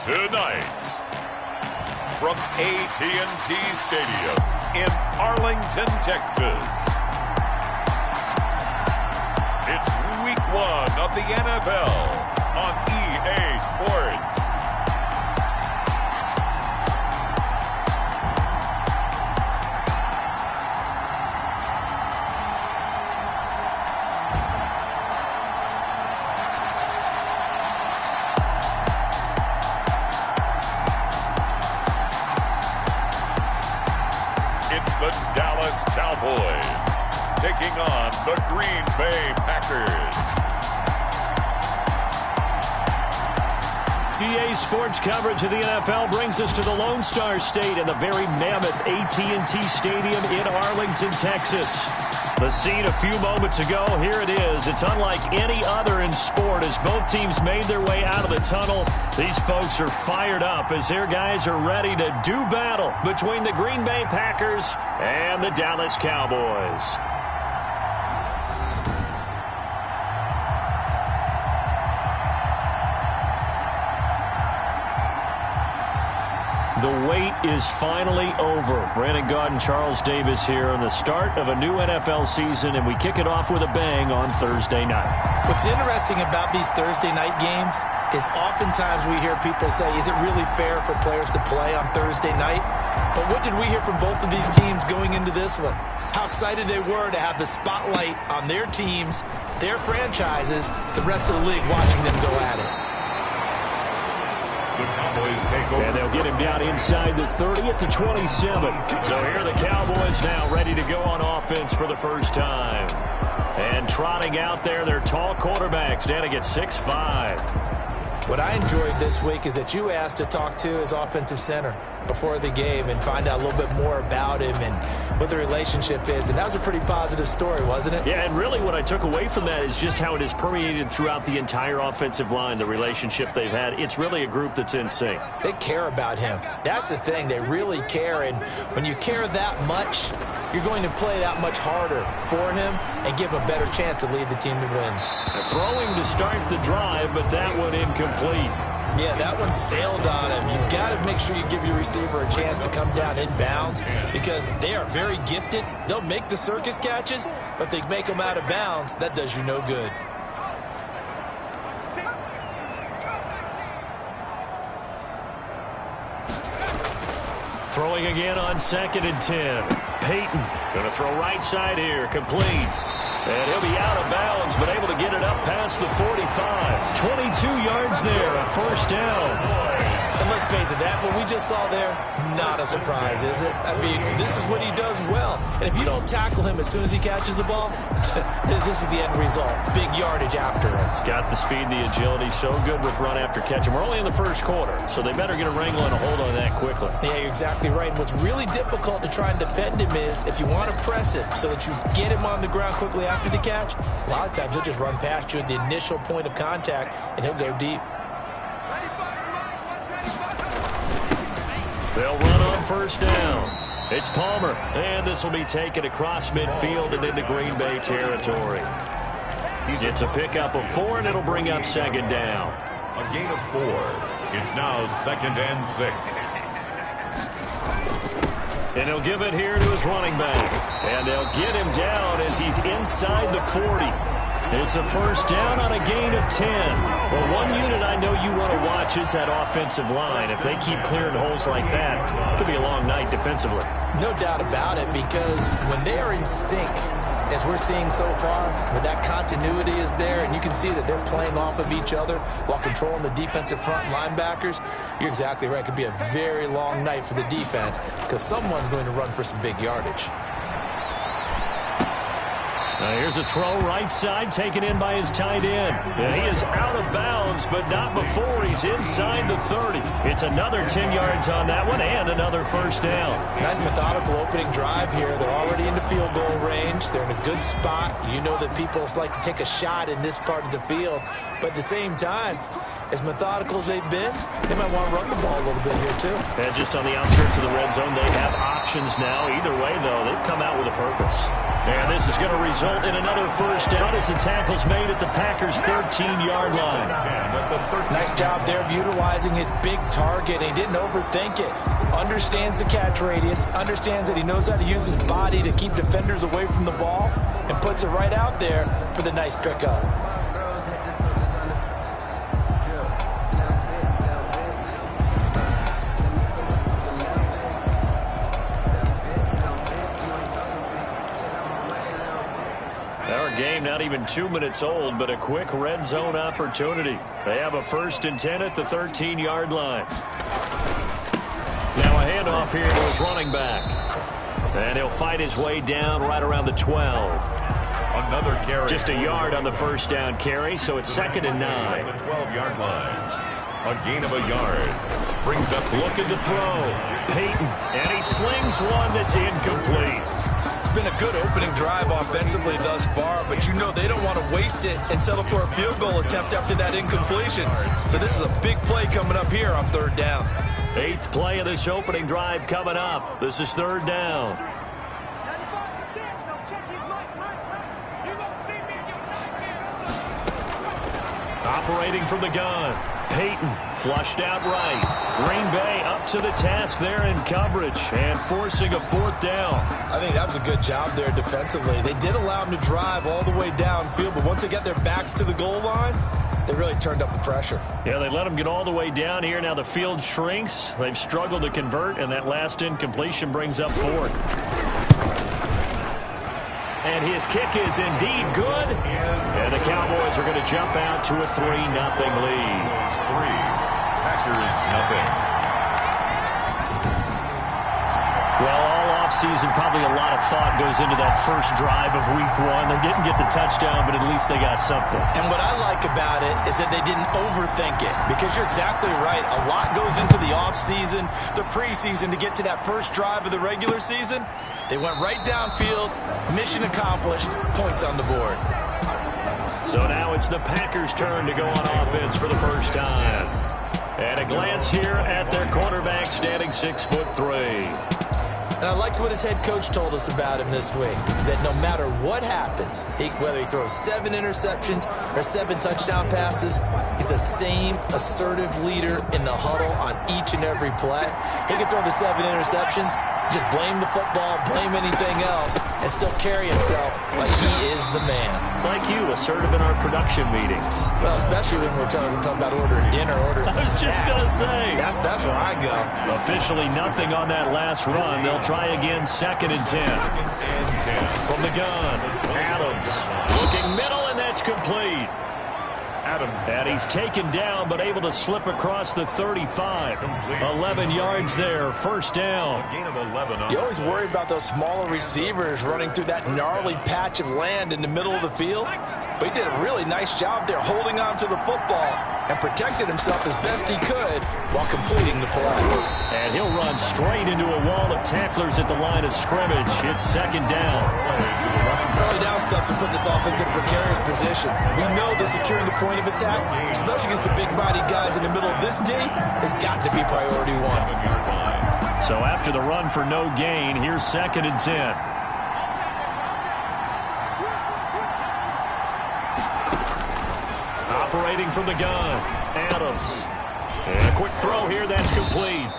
Tonight, from AT&T Stadium in Arlington, Texas, it's Week 1 of the NFL on EA Sports. The Dallas Cowboys taking on the Green Bay Packers. EA Sports coverage of the NFL brings us to the Lone Star State in the very mammoth AT&T Stadium in Arlington, Texas. The scene a few moments ago, here it is. It's unlike any other in sport as both teams made their way out of the tunnel. These folks are fired up as their guys are ready to do battle between the Green Bay Packers and the Dallas Cowboys. The wait is finally over. Brandon Gaud and Charles Davis here on the start of a new NFL season, and we kick it off with a bang on Thursday night. What's interesting about these Thursday night games is oftentimes we hear people say, is it really fair for players to play on Thursday night? But what did we hear from both of these teams going into this one? How excited they were to have the spotlight on their teams, their franchises, the rest of the league watching them go at it. The Cowboys take over. And they'll get him down inside the 30 at the 27. So here are the Cowboys now ready to go on offense for the first time. And trotting out there, their tall quarterback standing at 6'5". What I enjoyed this week is that you asked to talk to his offensive center before the game and find out a little bit more about him and what the relationship is. And that was a pretty positive story, wasn't it? Yeah, and really what I took away from that is just how it has permeated throughout the entire offensive line, the relationship they've had. It's really a group that's in sync. They care about him. That's the thing. They really care. And when you care that much, you're going to play that much harder for him and give him a better chance to lead the team to wins. Throwing to start the drive, but that one incomplete. Yeah, that one sailed on him. You've got to make sure you give your receiver a chance to come down inbounds because they are very gifted. They'll make the circus catches, but they make them out of bounds. That does you no good. Throwing again on 2nd and 10. Peyton going to throw right side here, complete. And he'll be out of bounds, but able to get it up past the 45. 22 yards there, a first down. And let's face it, that what we just saw there, not a surprise, is it? I mean, this is what he does well. And if you don't tackle him as soon as he catches the ball, this is the end result. Big yardage after it. Got the speed, the agility, so good with run after catch. And we're only in the first quarter, so they better get a wrangle and a hold on that quickly. Yeah, you're exactly right. And what's really difficult to try and defend him is if you want to press him so that you get him on the ground quickly after the catch, a lot of times he'll just run past you at the initial point of contact, and he'll go deep. They'll run on first down. It's Palmer, and this will be taken across midfield and into Green Bay territory. It's a pickup of 4, and it'll bring up 2nd down. A gain of 4. It's now 2nd and 6. And he'll give it here to his running back. And they'll get him down as he's inside the 40. It's a first down on a gain of 10. Well, one unit I know you want to watch is that offensive line. If they keep clearing holes like that, it could be a long night defensively. No doubt about it, because when they are in sync, as we're seeing so far, when that continuity is there, and you can see that they're playing off of each other while controlling the defensive front linebackers, you're exactly right. It could be a very long night for the defense because someone's going to run for some big yardage. Now here's a throw right side taken in by his tight end. And he is out of bounds, but not before he's inside the 30. It's another 10 yards on that one and another first down. Nice methodical opening drive here. They're already into field goal range. They're in a good spot. You know that people like to take a shot in this part of the field. But at the same time, as methodical as they've been, they might want to run the ball a little bit here too. And just on the outskirts of the red zone, they have options now. Either way, though, they've come out with a purpose. And this is going to result in another first down as the tackle's made at the Packers' 13-yard line. Nice job there of utilizing his big target. He didn't overthink it. Understands the catch radius, understands that he knows how to use his body to keep defenders away from the ball, and puts it right out there for the nice pickup. Our game not even 2 minutes old, but a quick red zone opportunity. They have a 1st and 10 at the 13-yard line. Now a handoff here to his running back. And he'll fight his way down right around the 12. Another carry. Just a yard on the first down carry, so it's 2nd and 9. The 12-yard line. A gain of a yard. Brings up looking to throw. Peyton, and he slings one that's incomplete. It's been a good opening drive offensively thus far, but you know they don't want to waste it and settle for a field goal attempt after that incompletion. So this is a big play coming up here on 3rd down. 8th play of this opening drive coming up. This is 3rd down. Operating from the gun. Peyton flushed out right. Green Bay up to the task there in coverage and forcing a 4th down. I think that was a good job there defensively. They did allow them to drive all the way downfield, but once they got their backs to the goal line, they really turned up the pressure. Yeah, they let them get all the way down here. Now the field shrinks. They've struggled to convert, and that last incompletion brings up 4th. And his kick is indeed good. And the Cowboys are going to jump out to a 3-0 lead. 3. Packers nothing. Well, all offseason, probably a lot of thought goes into that first drive of Week 1. They didn't get the touchdown, but at least they got something. And what I like about it is that they didn't overthink it, because you're exactly right. A lot goes into the offseason, the preseason, to get to that first drive of the regular season. They went right downfield, mission accomplished, points on the board. So now it's the Packers' turn to go on offense for the first time. And a glance here at their quarterback, standing 6'3". And I liked what his head coach told us about him this week, that no matter what happens, whether he throws 7 interceptions or 7 touchdown passes, he's the same assertive leader in the huddle on each and every play. He can throw the 7 interceptions, just blame the football, blame anything else, and still carry himself like he is the man. It's like you, assertive in our production meetings. Well, especially when we're talking about ordering dinner, ordering I was just going to say. That's where I go. Officially nothing on that last run. They'll try again, 2nd and 10. From the gun, Adams looking middle, and that's complete. And he's taken down, but able to slip across the 35. 11 yards there, 1st down. You always worry about those smaller receivers running through that gnarly patch of land in the middle of the field. But he did a really nice job there holding on to the football and protected himself as best he could while completing the play. And he'll run straight into a wall of tacklers at the line of scrimmage. It's 2nd down. Early down stuff to put this offense in precarious position. We know that securing the point of attack, especially against the big-bodied guys in the middle of this D, has got to be priority 1. So after the run for no gain, here's 2nd and 10. Operating from the gun, Adams. And a quick throw here, that's complete.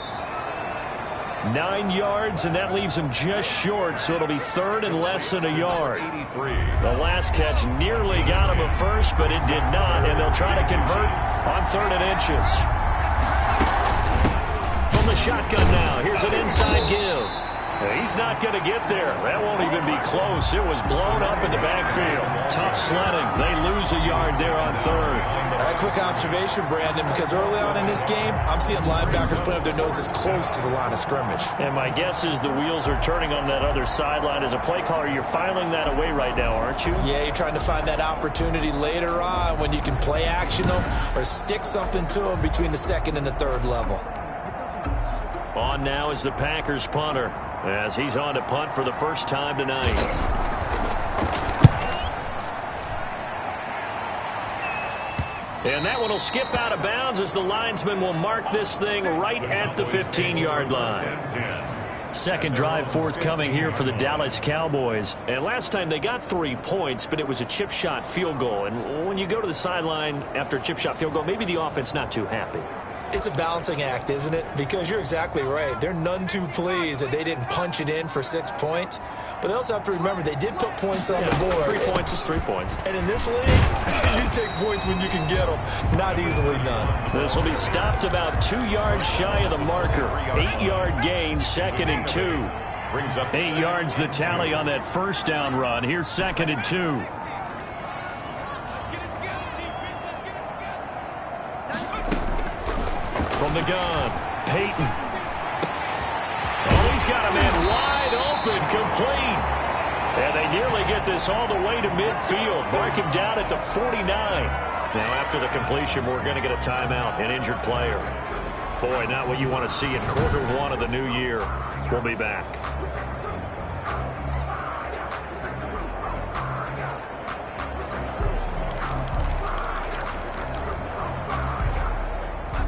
9 yards, and that leaves him just short, so it'll be 3rd and less than a yard. The last catch nearly got him a first, but it did not, and they'll try to convert on 3rd and inches. From the shotgun now, here's an inside give. He's not going to get there. That won't even be close. It was blown up in the backfield. Tough sledding. They lose a yard there on 3rd. A quick observation, Brandon, because early on in this game, I'm seeing linebackers putting up their noses close to the line of scrimmage. And my guess is the wheels are turning on that other sideline. As a play caller, you're filing that away right now, aren't you? Yeah, you're trying to find that opportunity later on when you can play action them or stick something to them between the 2nd and the 3rd level. On now is the Packers punter, as he's on to punt for the first time tonight. And that one will skip out of bounds as the linesman will mark this thing right at the 15-yard line. Second drive forthcoming here for the Dallas Cowboys. And last time they got 3 points, but it was a chip shot field goal. And when you go to the sideline after a chip shot field goal, maybe the offense not too happy. It's a balancing act, isn't it? Because you're exactly right. They're none too pleased that they didn't punch it in for 6 points. But they also have to remember they did put points on the board. 3 points is 3 points. And in this league, you take points when you can get them. Not easily done. This will be stopped about 2 yards shy of the marker. 8-yard gain, 2nd and 2. 8 yards the tally on that first down run. Here's 2nd and 2. From the gun, Peyton. Oh, he's got a man wide open, complete. And they nearly get this all the way to midfield. Mark him down at the 49. Now, after the completion, we're going to get a timeout, an injured player. Boy, not what you want to see in quarter one of the new year. We'll be back.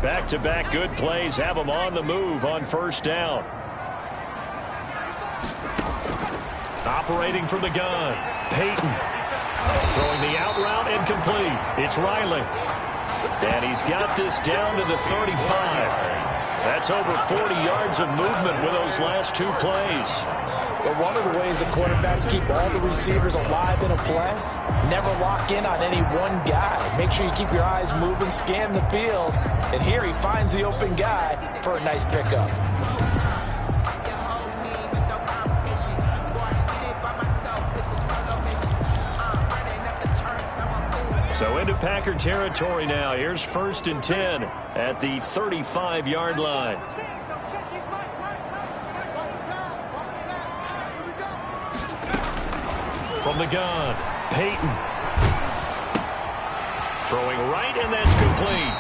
Back-to-back good plays have them on the move on first down. Operating from the gun, Peyton. Throwing the out route and complete. It's Riley. And he's got this down to the 35. That's over 40 yards of movement with those last 2 plays. But one of the ways the quarterbacks keep all the receivers alive in a play, never lock in on any one guy. Make sure you keep your eyes moving, scan the field. And here he finds the open guy for a nice pickup. So into Packer territory now. Here's 1st and 10 at the 35-yard line. From the gun, Peyton. Throwing right, and that's complete.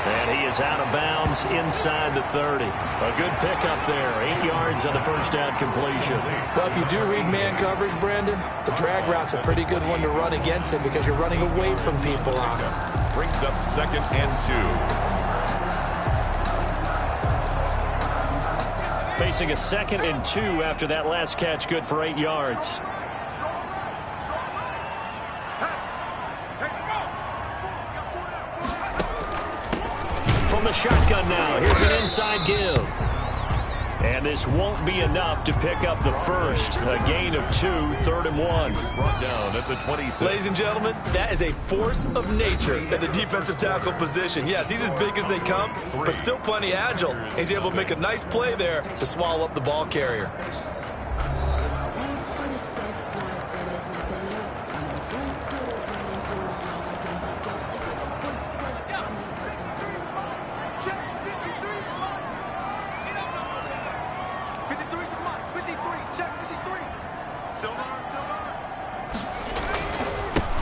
And he is out of bounds inside the 30. A good pickup there. 8 yards on the first down completion. Well, if you do read man coverage, Brandon, the drag route's a pretty good one to run against him because you're running away from people on him. Brings up 2nd and 2. Facing a 2nd and 2 after that last catch, good for 8 yards. From the shotgun now, here's an inside give. And this won't be enough to pick up the first. A gain of 2, 3rd and 1. Brought down at the 26. Ladies and gentlemen, that is a force of nature at the defensive tackle position. Yes, he's as big as they come, but still plenty agile. He's able to make a nice play there to swallow up the ball carrier.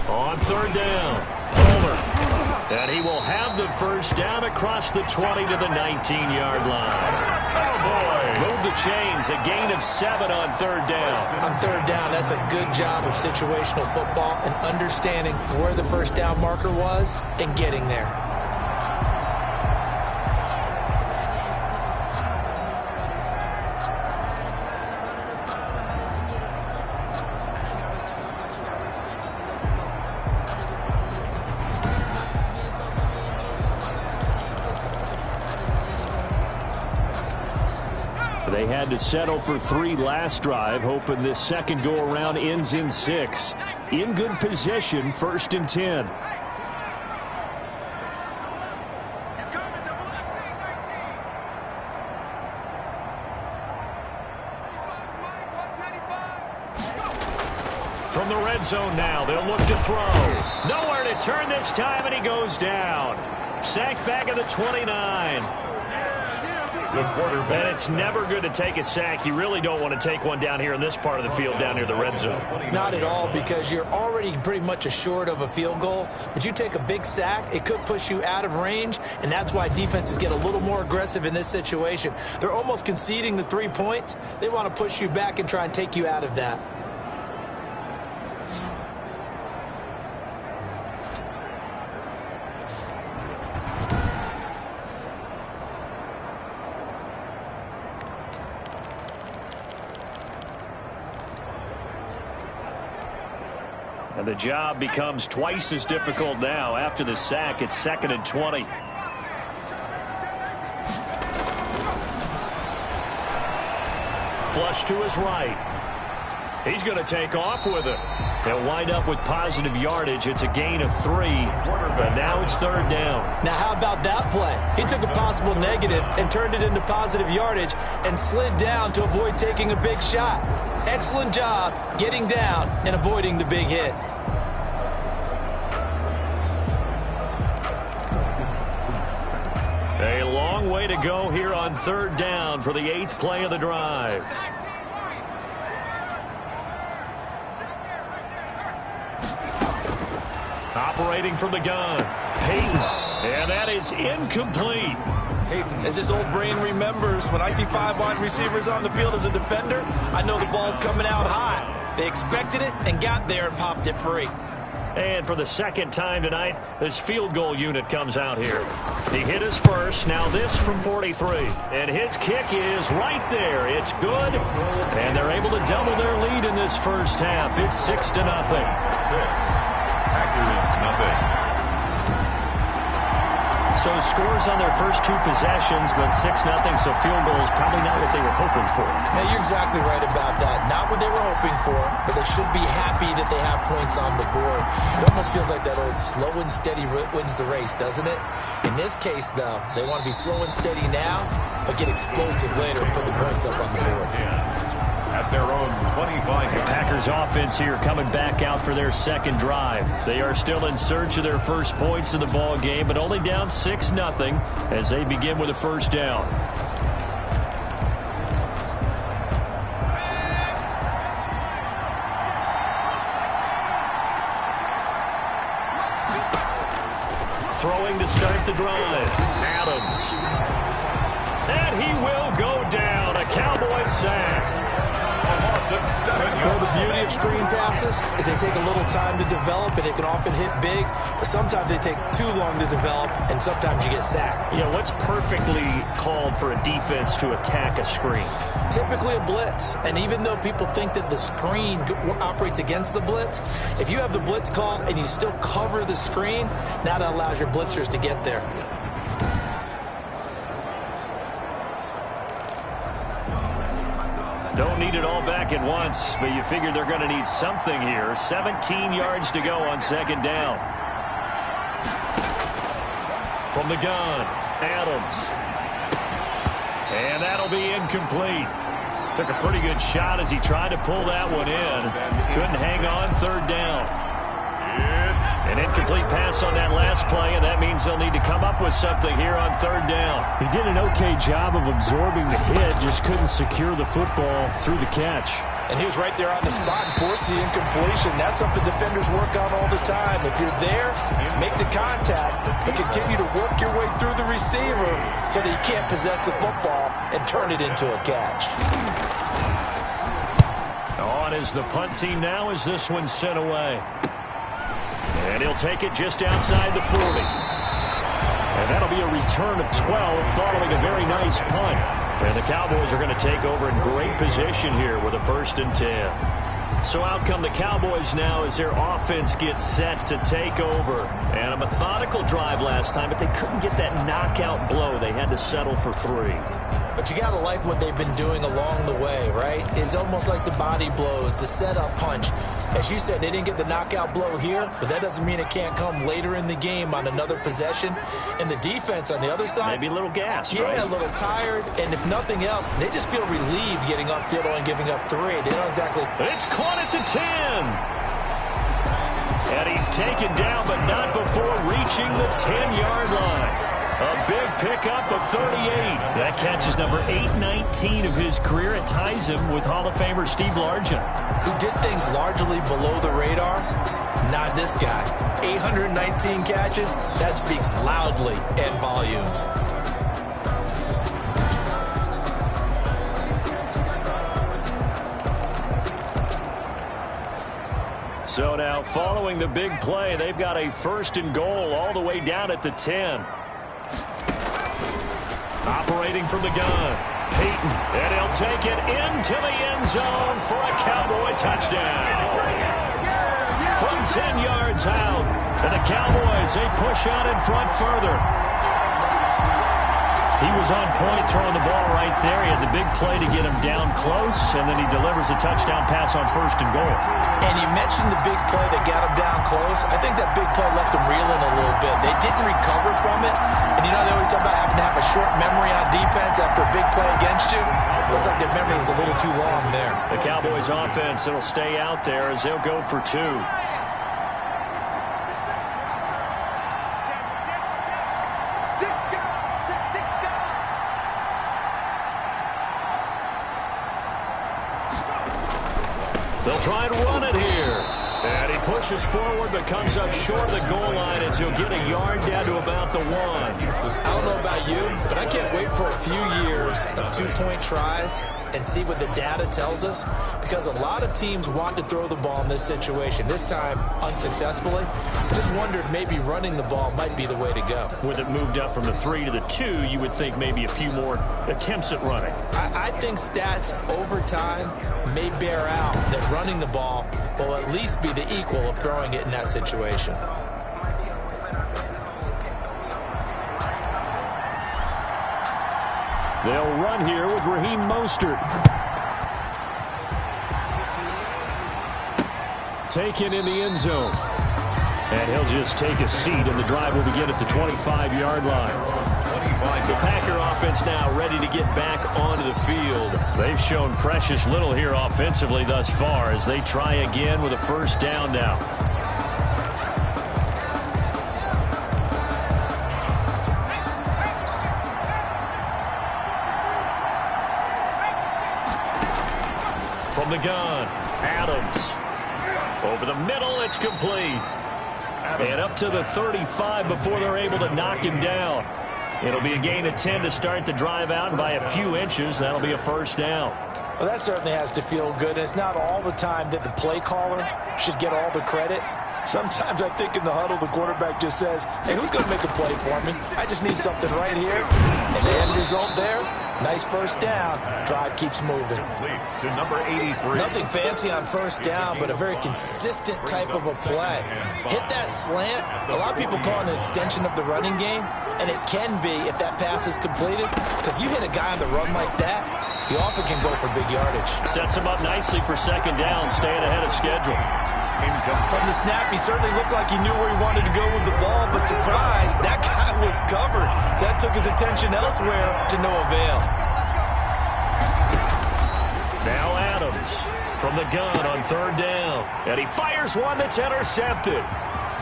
On 3rd down, Palmer. And he will have the first down across the 20 to the 19-yard line. Cowboys move the chains, a gain of 7 on 3rd down. On 3rd down, that's a good job of situational football and understanding where the first down marker was and getting there. They had to settle for 3 last drive, hoping this second go-around ends in 6. In good position, 1st and 10. From the red zone now, they'll look to throw. Nowhere to turn this time, and he goes down. Sacked back at the 29. And it's never good to take a sack. You really don't want to take one down here in this part of the field, down near the red zone. Not at all, because you're already pretty much assured of a field goal. But you take a big sack, it could push you out of range, and that's why defenses get a little more aggressive in this situation. They're almost conceding the 3 points. They want to push you back and try and take you out of that. The job becomes twice as difficult now. After the sack, it's 2nd and 20. Flush to his right. He's going to take off with it. They'll wind up with positive yardage. It's a gain of 3, but now it's 3rd down. Now, how about that play? He took a possible negative and turned it into positive yardage and slid down to avoid taking a big shot. Excellent job getting down and avoiding the big hit. A long way to go here on 3rd down for the 8th play of the drive. Operating from the gun, Peyton, and that is incomplete. As this old brain remembers, when I see 5 wide receivers on the field as a defender, I know the ball's coming out hot. They expected it and got there and popped it free. And for the 2nd time tonight, this field goal unit comes out here. He hit his first, now this from 43. And his kick is right there. It's good. And they're able to double their lead in this first half. It's 6-0. 6. Packers, nothing. So scores on their first 2 possessions, but 6-0, so field goal is probably not what they were hoping for. Yeah, you're exactly right about that. Not what they were hoping for, but they should be happy that they have points on the board. It almost feels like that old slow and steady wins the race, doesn't it? In this case, though, they want to be slow and steady now, but get explosive later and put the points up on the board. At their own 25. The Packers offense here coming back out for their 2nd drive. They are still in search of their first points in the ball game, but only down 6-0 as they begin with a 1st down. Throwing to start the drive. Adams. And he will go down. A Cowboys sack. Well, the beauty of screen passes is they take a little time to develop, and it can often hit big, but sometimes they take too long to develop, and sometimes you get sacked. Yeah, what's perfectly called for a defense to attack a screen? Typically a blitz, and even though people think that the screen operates against the blitz, if you have the blitz call and you still cover the screen, now that allows your blitzers to get there. Don't need it all back at once, but you figure they're going to need something here. 17 yards to go on 2nd down. From the gun, Adams. And that'll be incomplete. Took a pretty good shot as he tried to pull that one in. Couldn't hang on 3rd down. An incomplete pass on that last play, and that means they'll need to come up with something here on 3rd down. He did an okay job of absorbing the hit, just couldn't secure the football through the catch. And he was right there on the spot and forced the incompletion. That's something defenders work on all the time. If you're there, make the contact, but continue to work your way through the receiver so that he can't possess the football and turn it into a catch. On is the punt team now as this one's sent away. And he'll take it just outside the 40. And that'll be a return of 12 following a very nice punt. And the Cowboys are going to take over in great position here with a 1st and 10. So out come the Cowboys now as their offense gets set to take over. And a methodical drive last time, but they couldn't get that knockout blow. They had to settle for 3. But you got to like what they've been doing along the way, right? It's almost like the body blows, the setup punch. As you said, they didn't get the knockout blow here, but that doesn't mean it can't come later in the game on another possession. And the defense on the other side, maybe a little gassed, yeah, right? A little tired. And if nothing else, they just feel relieved getting upfield and giving up 3. They don't exactly. It's caught at the 10. And he's taken down, but not before reaching the 10-yard line. A big pickup of 38. That catch is number 819 of his career. It ties him with Hall of Famer Steve Largent, who did things largely below the radar. Not this guy. 819 catches. That speaks loudly in volumes. So now following the big play, they've got a 1st and goal all the way down at the 10. Operating from the gun, Peyton, and he'll take it into the end zone for a Cowboy touchdown. From 10 yards out. And the Cowboys, they push out in front further. He was on point throwing the ball right there. He had the big play to get him down close, and then he delivers a touchdown pass on 1st and goal. And you mentioned the big play that got him down close. I think that big play left him reeling a little bit. They didn't recover from it. And you know they always talk about having to have a short memory on defense after a big play against you. Looks like their memory was a little too long there. The Cowboys offense, it'll stay out there as they'll go for 2. They'll try and run it here. And he pushes forward but comes up short of the goal line as he'll get a yard down to about the 1. I don't know about you, but I can't wait for a few years of 2-point tries and see what the data tells us, because a lot of teams want to throw the ball in this situation. This time, unsuccessfully. I just wonder if maybe running the ball might be the way to go. With it moved up from the 3 to the 2, you would think maybe a few more attempts at running. I think stats over time may bear out that running the ball will at least be the equal of throwing it in that situation. They'll run here with Raheem Mostert. Taken in the end zone. And he'll just take a seat, and the drive will begin at the 25-yard line. The Packer offense now ready to get back onto the field. They've shown precious little here offensively thus far as they try again with a 1st down now. From the gun, Adams. Over the middle, it's complete. And up to the 35 before they're able to knock him down. It'll be a gain of 10 to start the drive out, and by a few inches, that'll be a 1st down. Well, that certainly has to feel good, and it's not all the time that the play caller should get all the credit. Sometimes I think in the huddle, the quarterback just says, hey, who's going to make a play for me? I just need something right here. And the end result there, nice 1st down. Drive keeps moving. To number 83. Nothing fancy on 1st down, but a very consistent type of a play. Hit that slant. A lot of people call it an extension of the running game, and it can be if that pass is completed, because you hit a guy on the run like that, he often can go for big yardage. Sets him up nicely for 2nd down, staying ahead of schedule. From the snap, he certainly looked like he knew where he wanted to go with the ball, but surprise, that guy was covered. So that took his attention elsewhere to no avail. Now Adams from the gun on 3rd down. And he fires one that's intercepted.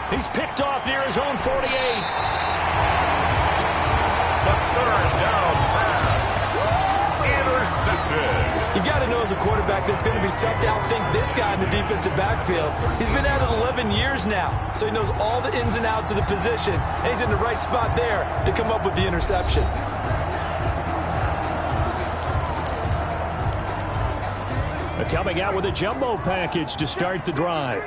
He's picked off near his own 48. The 3rd down pass. Intercepted. You got to know as a quarterback it's going to be tough to outthink this guy in the defensive backfield. He's been at it 11 years now, so he knows all the ins and outs of the position, and he's in the right spot there to come up with the interception. Coming out with a jumbo package to start the drive.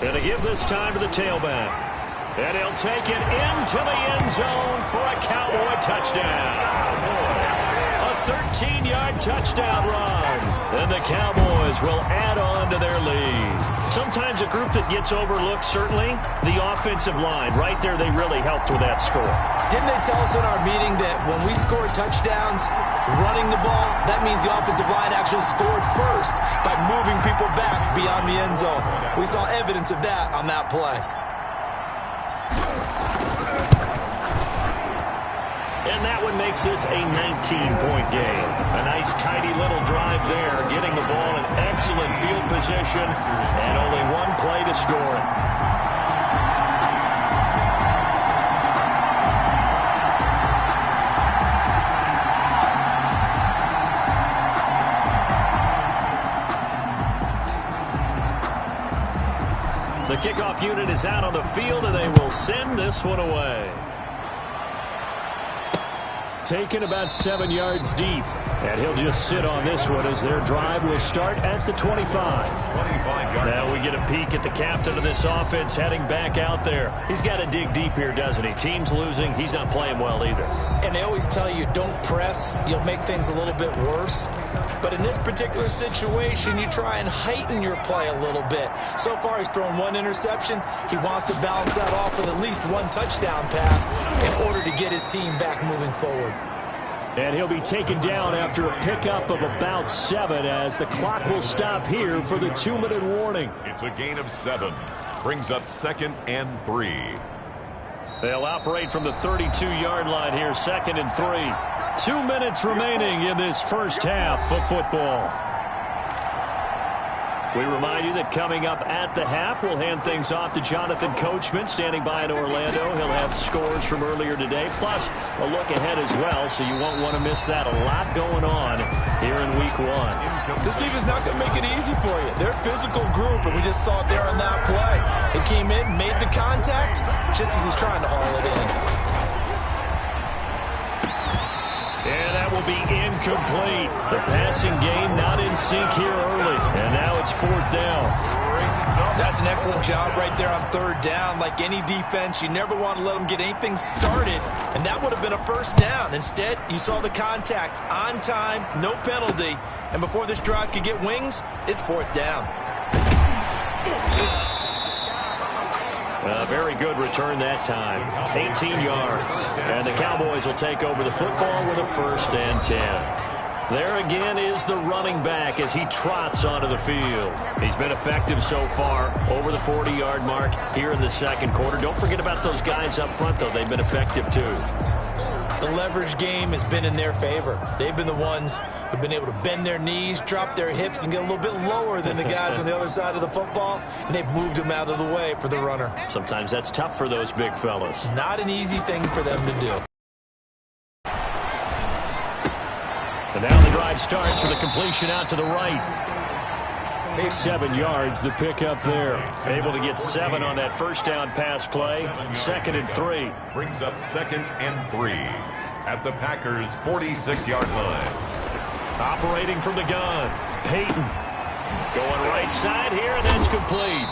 And to give this time to the tailback. And he'll take it into the end zone for a Cowboy touchdown. A 13-yard touchdown run. And the Cowboys will add on to their lead. Sometimes a group that gets overlooked, certainly, the offensive line. Right there, they really helped with that score. Didn't they tell us in our meeting that when we scored touchdowns running the ball, that means the offensive line actually scored first by moving people back beyond the end zone? We saw evidence of that on that play. And that one makes this a 19-point game. A nice, tidy little drive there, getting the ball in excellent field position, and only one play to score it. The kickoff unit is out on the field, and they will send this one away. Taken about 7 yards deep. And he'll just sit on this one as their drive will start at the 25. Now we get a peek at the captain of this offense heading back out there. He's got to dig deep here, doesn't he? Team's losing. He's not playing well either. And they always tell you, don't press. You'll make things a little bit worse. But in this particular situation, you try and heighten your play a little bit. So far, he's thrown one interception. He wants to balance that off with at least one touchdown pass in order to get his team back moving forward. And he'll be taken down after a pickup of about 7 as the clock will stop here for the 2-minute warning. It's a gain of 7. Brings up 2nd and 3. They'll operate from the 32-yard line here, 2nd and 3. 2 minutes remaining in this first half of football. We remind you that coming up at the half, we'll hand things off to Jonathan Coachman standing by in Orlando. He'll have scores from earlier today, plus a look ahead as well, so you won't want to miss that. A lot going on here in Week 1. This team is not going to make it easy for you. They're a physical group, and we just saw it there on that play. They came in, made the contact, just as he's trying to haul it in. And that will be incomplete. The passing game not in sync here early. And now it's 4th down. That's an excellent job right there on 3rd down. Like any defense, you never want to let them get anything started. And that would have been a 1st down. Instead, you saw the contact on time, no penalty. And before this drive could get wings, it's 4th down. A very good return that time. 18 yards. And the Cowboys will take over the football with a 1st and 10. There again is the running back as he trots onto the field. He's been effective so far over the 40-yard mark here in the 2nd quarter. Don't forget about those guys up front, though. They've been effective, too. The leverage game has been in their favor. They've been the ones who've been able to bend their knees, drop their hips, and get a little bit lower than the guys on the other side of the football, and they've moved them out of the way for the runner. Sometimes that's tough for those big fellas. Not an easy thing for them to do. And now the drive starts with a completion out to the right. 7 yards, the pickup there. Able to get 7 on that 1st down pass play. 2nd and 3. Brings up 2nd and 3 at the Packers' 46-yard line. Operating from the gun. Peyton going right side here, and that's complete.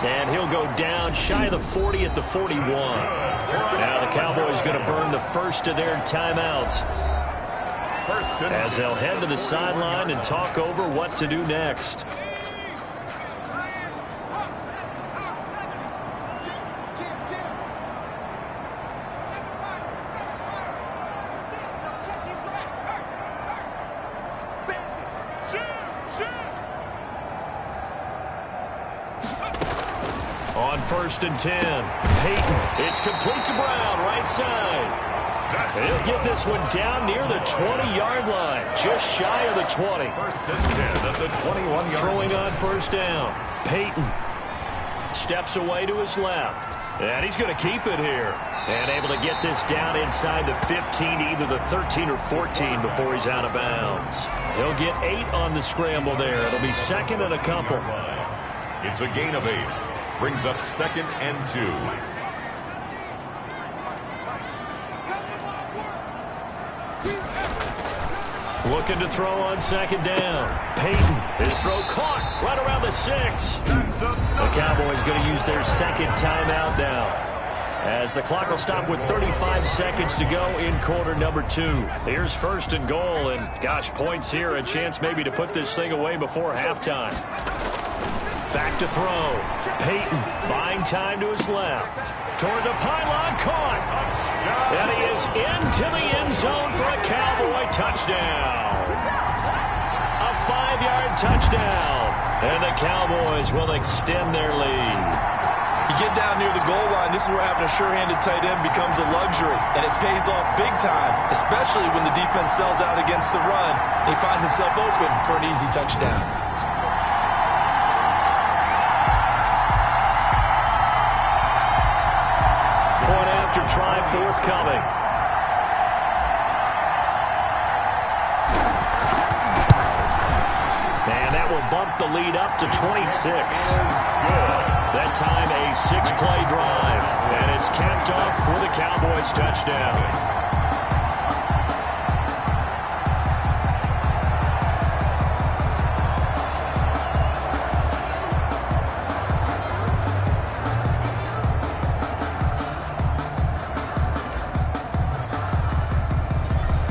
And he'll go down shy of the 40 at the 41. Now the Cowboys going to burn the first of their timeouts as they'll head to the sideline and talk over what to do next. On 1st and 10, Peyton. It's complete to Brown, right side. He'll get this one down near the 20-yard line, just shy of the 20. 1st and 10 at the 21-yard line. Throwing on 1st down. Peyton steps away to his left. And he's going to keep it here. And able to get this down inside the 15, either the 13 or 14 before he's out of bounds. He'll get 8 on the scramble there. It'll be 2nd and a couple. It's a gain of 8. Brings up 2nd and 2. Looking to throw on 2nd down. Peyton, his throw caught right around the 6. The Cowboys going to use their 2nd timeout now, as the clock will stop with 35 seconds to go in quarter number 2. Here's 1st and goal, and gosh, points here, a chance maybe to put this thing away before halftime. Back to throw. Peyton buying time to his left. Toward the pylon, caught. And he is into the end zone for a Cowboy touchdown. A 5-yard touchdown. And the Cowboys will extend their lead. You get down near the goal line, this is where having a sure-handed tight end becomes a luxury. And it pays off big time, especially when the defense sells out against the run. He finds himself open for an easy touchdown. After try forthcoming. And that will bump the lead up to 26. That time a 6-play drive. And it's capped off for the Cowboys touchdown.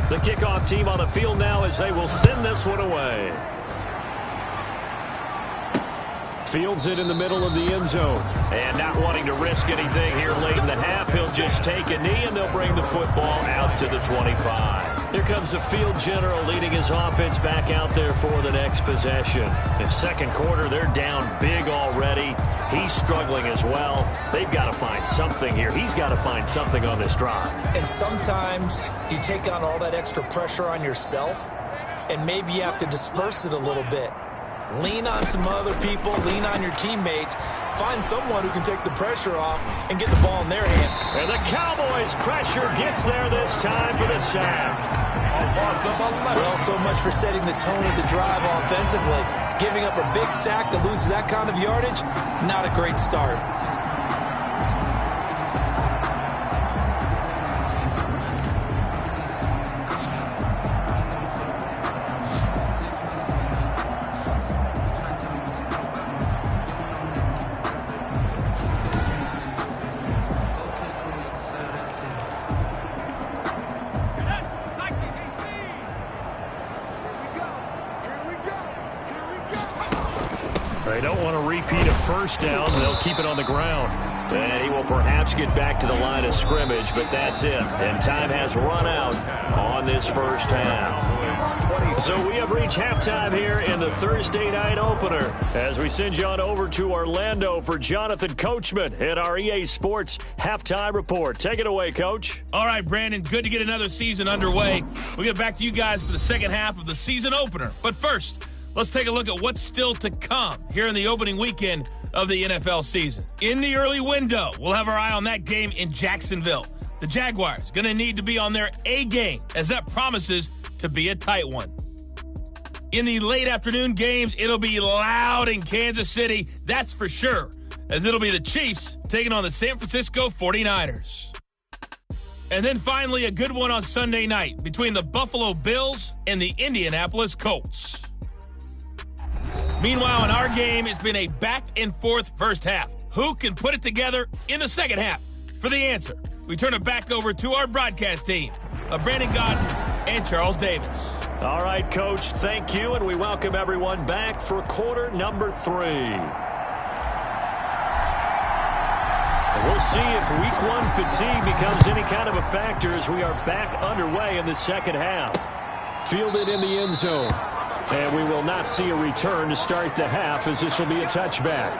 The kickoff team on the field now as they will send this one away. Fields it in the middle of the end zone. And not wanting to risk anything here late in the half, he'll just take a knee and they'll bring the football out to the 25. Here comes the field general leading his offense back out there for the next possession. In second quarter, they're down big already. He's struggling as well. They've got to find something here. He's got to find something on this drive. And sometimes you take on all that extra pressure on yourself, and maybe you have to disperse it a little bit. Lean on some other people, lean on your teammates, find someone who can take the pressure off and get the ball in their hand. And the Cowboys' pressure gets there this time for the sack. Well, so much for setting the tone of the drive offensively. Giving up a big sack that loses that kind of yardage, not a great start. They don't want to repeat a first down. They'll keep it on the ground. And he will perhaps get back to the line of scrimmage, but that's it. And time has run out on this first half. So we have reached halftime here in the Thursday night opener as we send you on over to Orlando for Jonathan Coachman at our EA Sports Halftime Report. Take it away, Coach. All right, Brandon, good to get another season underway. We'll get back to you guys for the second half of the season opener. But first, let's take a look at what's still to come here in the opening weekend of the NFL season. In the early window, we'll have our eye on that game in Jacksonville. The Jaguars going to need to be on their A game as that promises to be a tight one. In the late afternoon games, it'll be loud in Kansas City, that's for sure, as it'll be the Chiefs taking on the San Francisco 49ers. And then finally, a good one on Sunday night between the Buffalo Bills and the Indianapolis Colts. Meanwhile, in our game, it's been a back-and-forth first half. Who can put it together in the second half? For the answer, we turn it back over to our broadcast team of Brandon Godden and Charles Davis. All right, Coach, thank you, and we welcome everyone back for quarter number 3. We'll see if week 1 fatigue becomes any kind of a factor as we are back underway in the second half. Fielded in the end zone. And we will not see a return to start the half as this will be a touchback.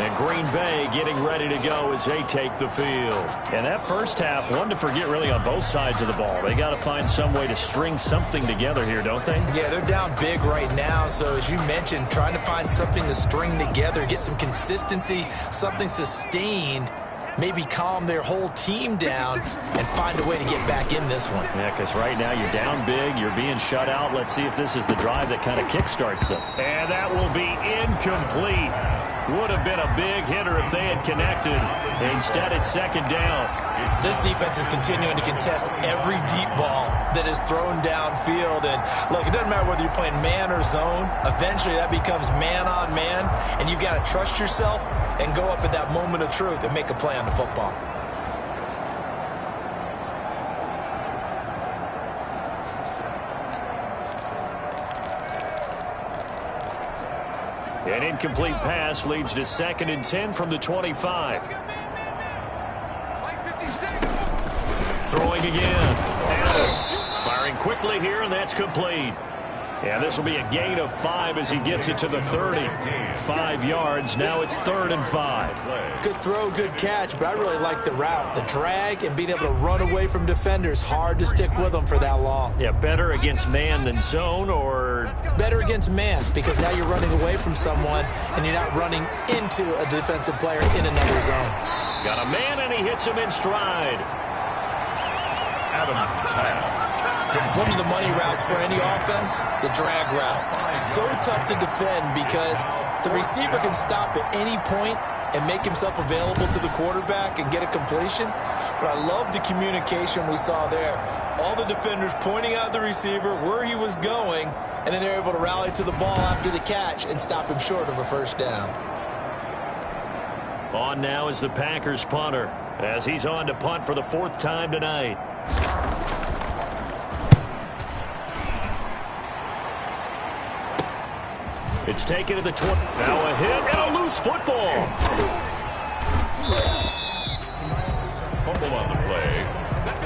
And Green Bay getting ready to go as they take the field. And that first half, one to forget really on both sides of the ball. They got to find some way to string something together here, don't they? Yeah, they're down big right now. So as you mentioned, trying to find something to string together, get some consistency, something sustained, maybe calm their whole team down and find a way to get back in this one. Yeah, because right now you're down big, you're being shut out. Let's see if this is the drive that kind of kickstarts them. And that will be incomplete. Would have been a big hitter if they had connected. Instead, it's second down. This defense is continuing to contest every deep ball that is thrown downfield. And look, it doesn't matter whether you're playing man or zone. Eventually, that becomes man on man, and you've got to trust yourself and go up at that moment of truth and make a play on the football. An incomplete pass leads to 2nd and 10 from the 25. Throwing again. Adams firing quickly here, and that's complete. And this will be a gain of 5 as he gets it to the 30. 5 yards. Now it's 3rd and 5. Good throw, good catch, but I really like the route. The drag and being able to run away from defenders. Hard to stick with them for that long. Yeah, better against man than zone, or? Better against man, because now you're running away from someone and you're not running into a defensive player in another zone. Got a man, and he hits him in stride. Adams pass. One of the money routes for any offense, the drag route. So tough to defend because the receiver can stop at any point and make himself available to the quarterback and get a completion. But I love the communication we saw there. All the defenders pointing out the receiver, where he was going, and then they're able to rally to the ball after the catch and stop him short of a first down. On now is the Packers punter as he's on to punt for the 4th time tonight. It's taken to the 20. Now a hit and a loose football. Fumble on the play.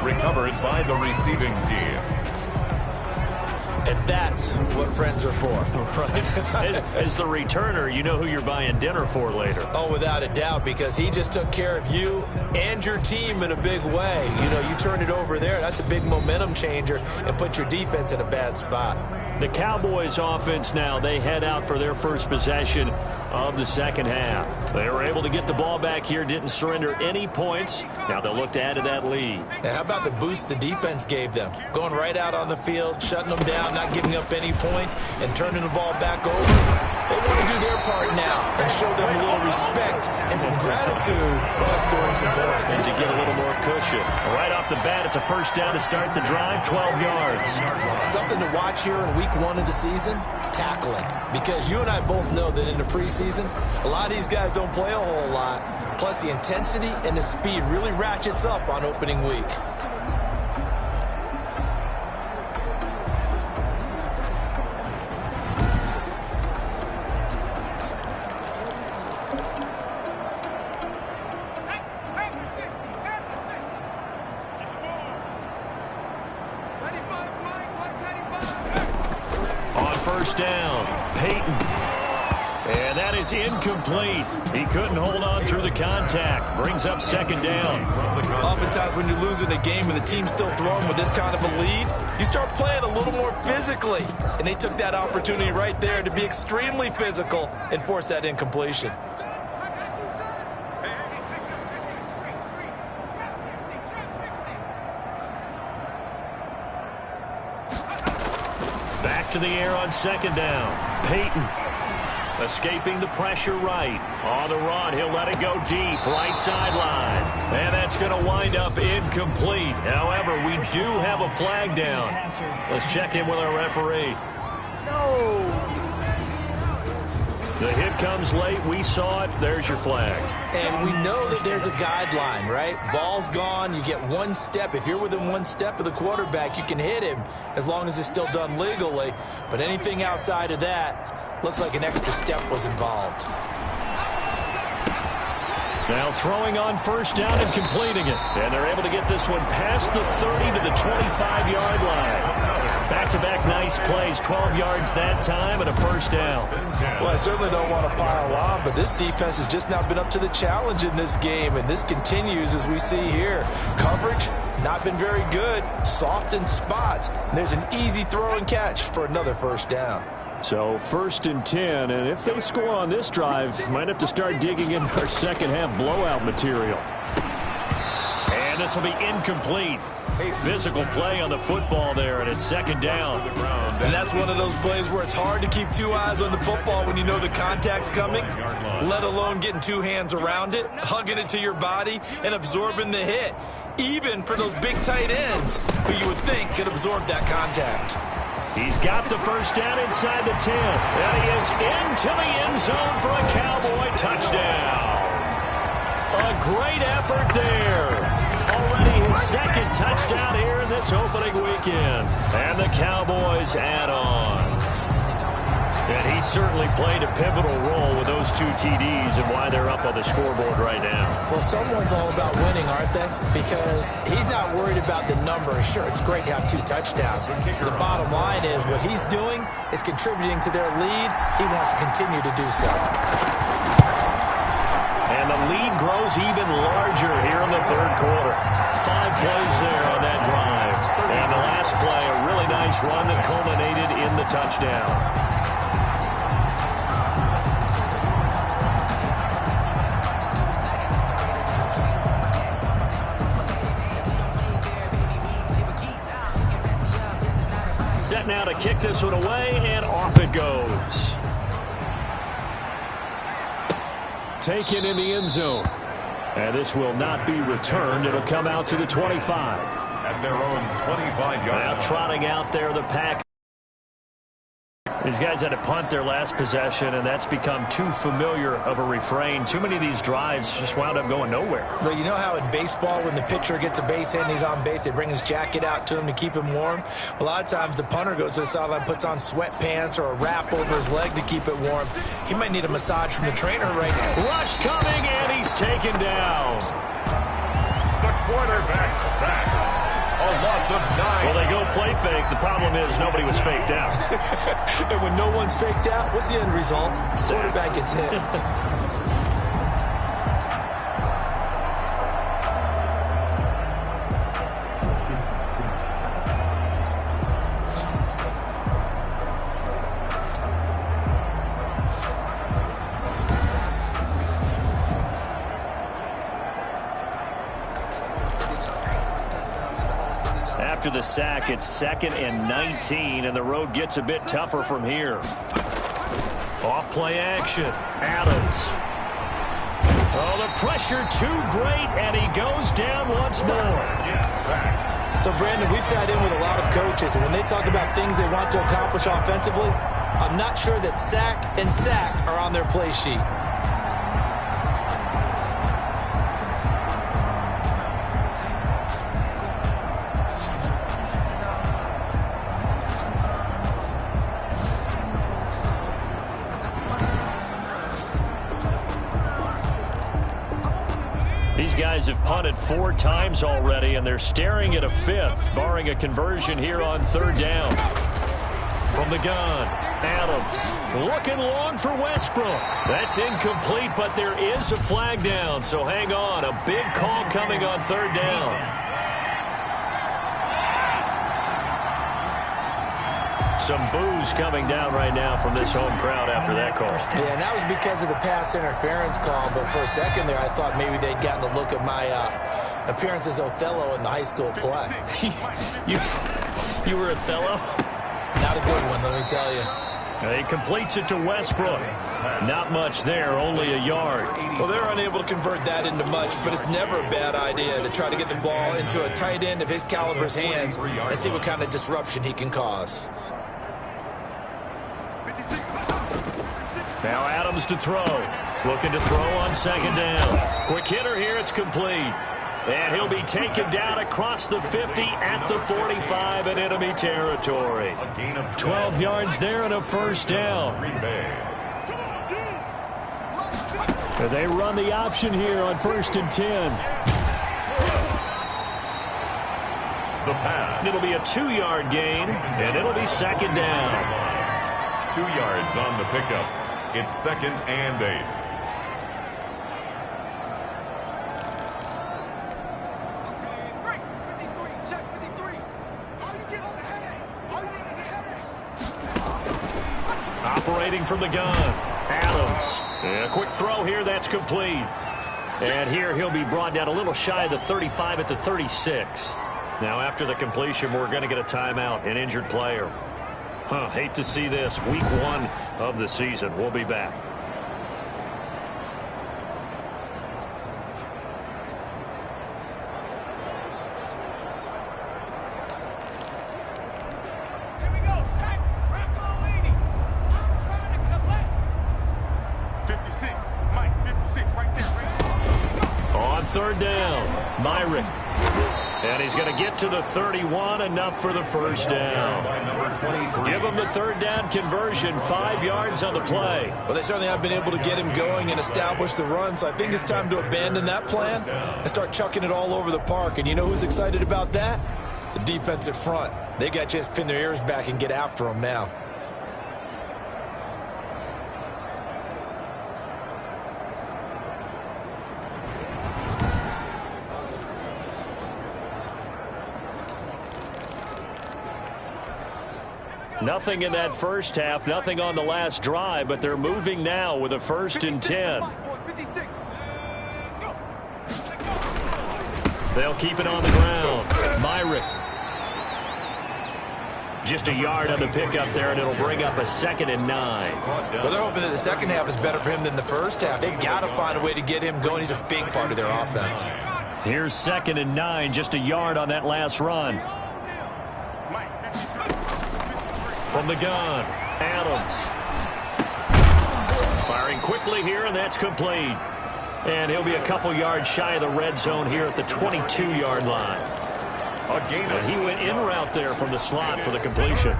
Recovered by the receiving team. And that's what friends are for. Right. As the returner, you know who you're buying dinner for later. Oh, without a doubt, because he just took care of you and your team in a big way. You know, you turn it over there, that's a big momentum changer and put your defense in a bad spot. The Cowboys offense now, they head out for their first possession of the second half. They were able to get the ball back here, didn't surrender any points. Now they'll look to add to that lead. And how about the boost the defense gave them? Going right out on the field, shutting them down, not giving up any points, and turning the ball back over. They want to do their part now and show them a little respect and some gratitude by scoring some points. And to get a little more cushion. Right off the bat, it's a first down to start the drive, 12 yards. Something to watch here in week 1 of the season, tackling. Because you and I both know that in the preseason, a lot of these guys don't play a whole lot. Plus, the intensity and the speed really ratchets up on opening week. First down, Peyton. And that is incomplete. He couldn't hold on through the contact. Brings up second down. Oftentimes when you're losing a game and the team's still throwing with this kind of a lead, you start playing a little more physically. And they took that opportunity right there to be extremely physical and force that incompletion. Back to the air on second down. Peyton escaping the pressure right. On the run, he'll let it go deep. Right sideline. And that's going to wind up incomplete. However, we do have a flag down. Let's check in with our referee. No. The hit comes late. We saw it. There's your flag. And we know that there's a guideline, right? Ball's gone. You get one step. If you're within one step of the quarterback, you can hit him as long as it's still done legally. But anything outside of that, looks like an extra step was involved. Now throwing on first down and completing it. And they're able to get this one past the 30 to the 25-yard line. Back-to-back nice plays, 12 yards that time and a first down. Well, I certainly don't want to pile on, but this defense has just not been up to the challenge in this game, and this continues as we see here. Coverage, not been very good, soft in spots. And there's an easy throw and catch for another first down. So 1st and 10, and if they score on this drive, might have to start digging in our second half blowout material. And this will be incomplete. A physical play on the football there, and it's second down. And that's one of those plays where it's hard to keep two eyes on the football when you know the contact's coming, let alone getting two hands around it, hugging it to your body, and absorbing the hit, even for those big tight ends who you would think could absorb that contact. He's got the first down inside the 10. And he is into the end zone for a Cowboy touchdown. A great effort there. Already his second touchdown here in this opening weekend. And the Cowboys add on. And he certainly played a pivotal role with those two TDs and why they're up on the scoreboard right now. Well, someone's all about winning, aren't they? Because he's not worried about the number. Sure, it's great to have two touchdowns. The bottom line is what he's doing is contributing to their lead. He wants to continue to do so. And the lead grows even larger here in the third quarter. 5 plays there on that drive. And the last play, a really nice run that culminated in the touchdown. Set now to kick this one away, and off it goes. Taken in the end zone. And this will not be returned. It'll come out to the 25. At their own 25-yard line. Now trotting out there the pack. These guys had to punt their last possession, and that's become too familiar of a refrain. Too many of these drives just wound up going nowhere. Well, you know how in baseball, when the pitcher gets a base hit and he's on base, they bring his jacket out to him to keep him warm? A lot of times the punter goes to the sideline, puts on sweatpants or a wrap over his leg to keep it warm. He might need a massage from the trainer right now. Rush coming, and he's taken down. The quarterback sack. A loss of 9. Well, they go play fake. The problem is nobody was faked out. And when no one's faked out, what's the end result? Quarterback gets hit. After the sack, it's 2nd and 19, and the road gets a bit tougher from here. Off-play action. Adams. Oh, the pressure too great, and he goes down once more. So, Brandon, we've sat in with a lot of coaches, and when they talk about things they want to accomplish offensively, I'm not sure that sack and sack are on their play sheet. These guys have punted 4 times already, and they're staring at a 5th, barring a conversion here on 3rd down. From the gun, Adams looking long for Westbrook. That's incomplete, but there is a flag down, so hang on. A big call coming on 3rd down. Some boos coming down right now from this home crowd after that call. Yeah, and that was because of the pass interference call, but for a second there I thought maybe they'd gotten a look at my appearance as Othello in the high school play. You were Othello? Not a good one, let me tell you. He completes it to Westbrook. Not much there, only a yard. Well, they're unable to convert that into much, but it's never a bad idea to try to get the ball into a tight end of his caliber's hands and see what kind of disruption he can cause. Now Adams to throw. Looking to throw on 2nd down. Quick hitter here, it's complete. And he'll be taken down across the 50 at the 45 in enemy territory. 12 yards there and a 1st down. And they run the option here on 1st and 10. The pass. It'll be a 2-yard gain, and it'll be 2nd down. 2 yards on the pickup. It's 2nd and 8. Operating from the gun, Adams. And a quick throw here, that's complete. And here he'll be brought down a little shy of the 35 at the 36. Now after the completion, we're going to get a timeout, an injured player. Hate to see this. Week 1 of the season. We'll be back. Here we go. Sack. Rocco leading. I'm trying to collect. 56. Mike, 56 right there. On 3rd down, Myrick. And he's going to get to the 31, enough for the 1st down. Give him the 3rd down conversion, 5 yards on the play. Well, they certainly have been able to get him going and establish the run, so I think it's time to abandon that plan and start chucking it all over the park. And you know who's excited about that? The defensive front. They got to just pin their ears back and get after him now. Nothing in that first half, nothing on the last drive, but they're moving now with a 1st and 10. They'll keep it on the ground. Myrick. Just a yard on the pickup there, and it'll bring up a 2nd and 9. Well, they're hoping that the second half is better for him than the first half. They've got to find a way to get him going. He's a big part of their offense. Here's 2nd and 9, just a yard on that last run. From the gun, Adams. Firing quickly here, and that's complete. And he'll be a couple yards shy of the red zone here at the 22-yard line. And he went in route there from the slot for the completion.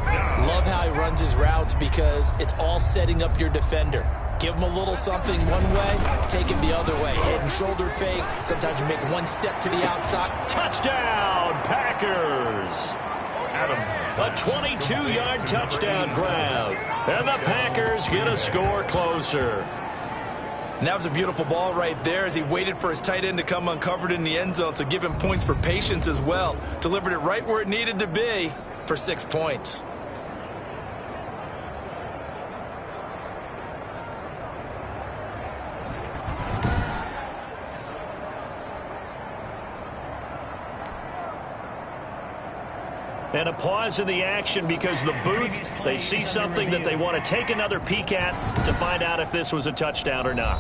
Love how he runs his routes because it's all setting up your defender. Give him a little something one way, take him the other way. Head and shoulder fake. Sometimes you make one step to the outside. Touchdown, Packers! A 22-yard touchdown grab. And the Packers get a score closer. And that was a beautiful ball right there as he waited for his tight end to come uncovered in the end zone. So give him points for patience as well. Delivered it right where it needed to be for 6 points. And a pause in the action because the booth, they see something that they want to take another peek at to find out if this was a touchdown or not.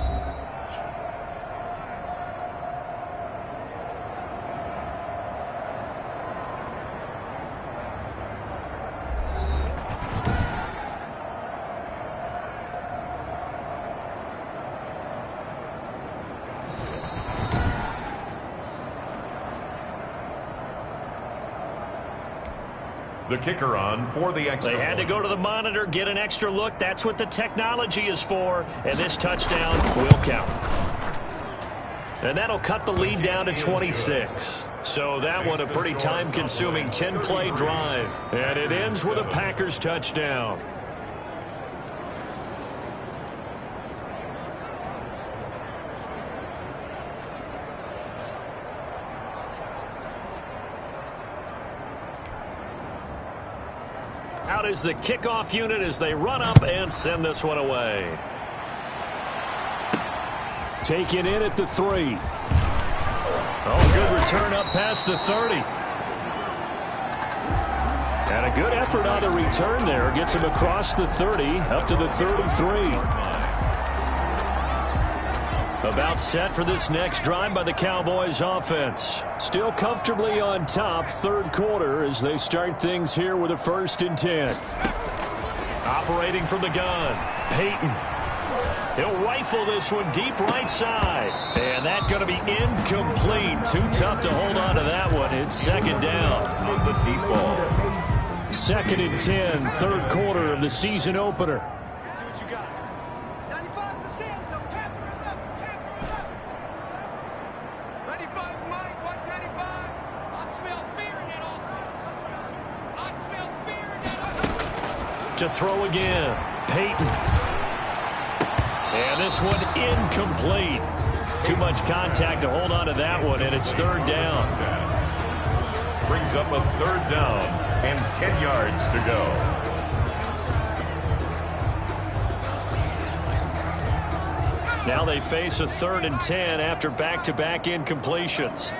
The kicker on for the extra. They had to go to the monitor, get an extra look. That's what the technology is for. And this touchdown will count. And that'll cut the lead down to 26. So that one a pretty time-consuming 10-play drive. And it ends with a Packers touchdown. Out is the kickoff unit as they run up and send this one away. Taken in at the 3. Oh, good return up past the 30. And a good effort on the return there. Gets him across the 30 up to the 33. About set for this next drive by the Cowboys offense. Still comfortably on top, third quarter, as they start things here with a 1st and 10. Operating from the gun, Peyton. He'll rifle this one deep right side. And that's going to be incomplete. Too tough to hold on to that one. It's second down on the deep ball. 2nd and 10, third quarter of the season opener. To throw again, Peyton. And this one incomplete. Too much contact to hold on to that one, and it's third down. Brings up a third down and 10 yards to go. Now they face a 3rd and 10 after back-to-back incompletions.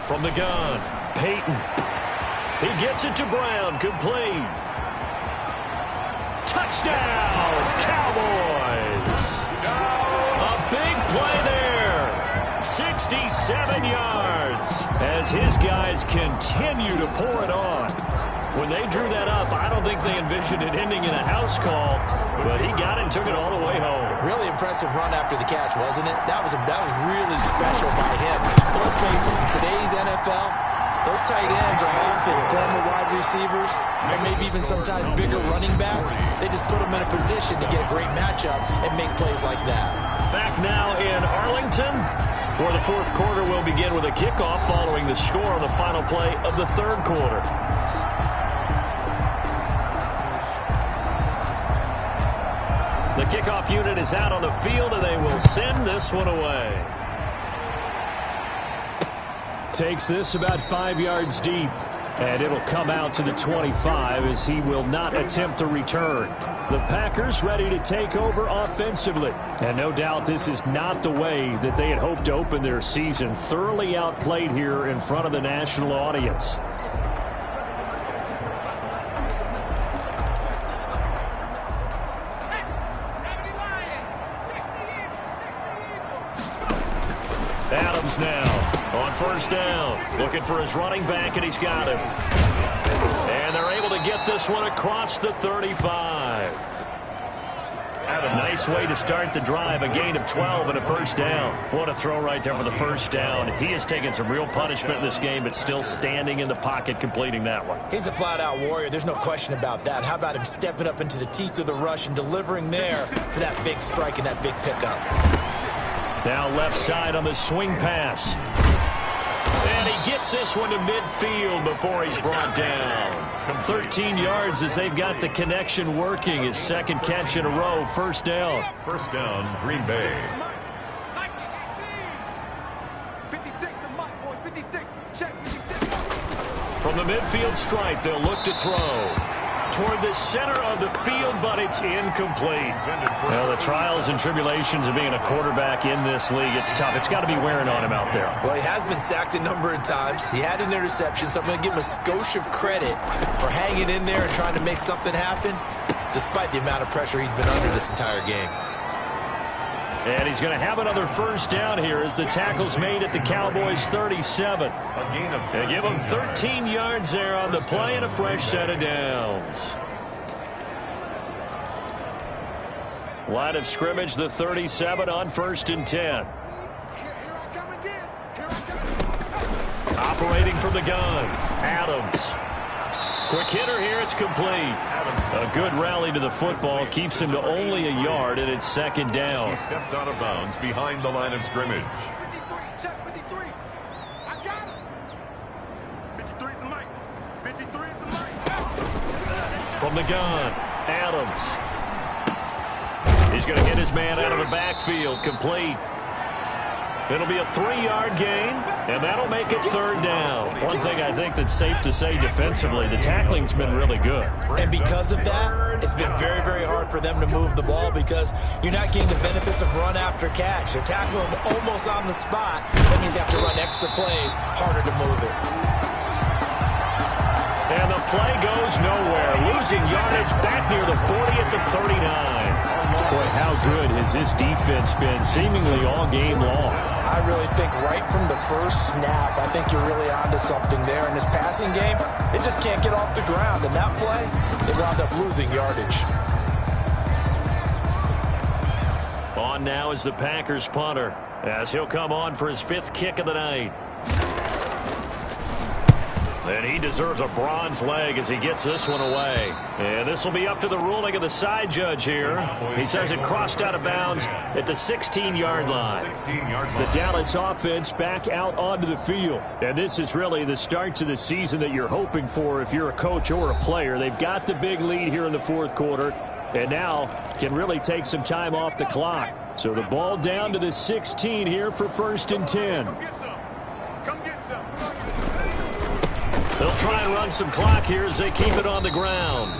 From the gun, Peyton. He gets it to Brown, complete. Touchdown, Cowboys! A big play there. 67 yards as his guys continue to pour it on. When they drew that up, I don't think they envisioned it ending in a house call, but he got it and took it all the way home. Really impressive run after the catch, wasn't it? That was really special by him. But let's face it, in today's NFL, those tight ends are often former wide receivers or maybe even sometimes bigger running backs. They just put them in a position to get a great matchup and make plays like that. Back now in Arlington, where the fourth quarter will begin with a kickoff following the score on the final play of the third quarter. The kickoff unit is out on the field, and they will send this one away. Takes this about 5 yards deep, and it'll come out to the 25 as he will not attempt to return. The Packers ready to take over offensively. And no doubt this is not the way that they had hoped to open their season. Thoroughly outplayed here in front of the national audience. Adams now On first down, looking for his running back, and he's got him. And they're able to get this one across the 35. Nice way to start the drive, a gain of 12 and a first down. What a throw right there for the first down. He has taken some real punishment in this game, but still standing in the pocket completing that one. He's a flat-out warrior. There's no question about that. How about him stepping up into the teeth of the rush and delivering there for that big strike and that big pickup. Now left side on the swing pass. And he gets this one to midfield before he's brought down. 13 yards as they've got the connection working. His second catch in a row, first down. First down, Green Bay. 56, the Mike boys, 56. Check 56. From the midfield stripe, they'll look to throw toward the center of the field, but it's incomplete. Well, the trials and tribulations of being a quarterback in this league, it's tough. It's got to be wearing on him out there. Well, he has been sacked a number of times. He had an interception, so I'm going to give him a skosh of credit for hanging in there and trying to make something happen, despite the amount of pressure he's been under this entire game. And he's going to have another first down here as the tackle's made at the Cowboys' 37. They give him 13 yards there on the play and a fresh set of downs. Line of scrimmage, the 37 on first and 10. Here I come again. Here I come. Operating from the gun, Adams. Quick hitter here, it's complete. A good rally to the football, keeps him to only a yard, and it's second down. He steps out of bounds behind the line of scrimmage. 53, check 53. I got him. 53 is the mic. 53 is the mic. From the gun, Adams. He's going to get his man out of the backfield, complete. It'll be a 3-yard gain, and that'll make it third down. One thing I think that's safe to say defensively, the tackling's been really good. And because of that, it's been very, very hard for them to move the ball because you're not getting the benefits of run after catch. They're tackling him almost on the spot. That means they have to run extra plays, harder to move it. And the play goes nowhere. Losing yardage back near the 40 at the 39. Boy, how good has this defense been seemingly all game long? I really think right from the first snap, I think you're really onto something there. In this passing game, it just can't get off the ground. And that play, they wound up losing yardage. On now is the Packers punter, as he'll come on for his 5th kick of the night. And he deserves a bronze leg as he gets this one away. And this will be up to the ruling of the side judge here. He says it crossed out of bounds at the 16-yard line. The Dallas offense back out onto the field. And this is really the start to the season that you're hoping for if you're a coach or a player. They've got the big lead here in the fourth quarter, and now can really take some time off the clock. So the ball down to the 16 here for first and 10. Come get some. Come get some. They'll try and run some clock here as they keep it on the ground.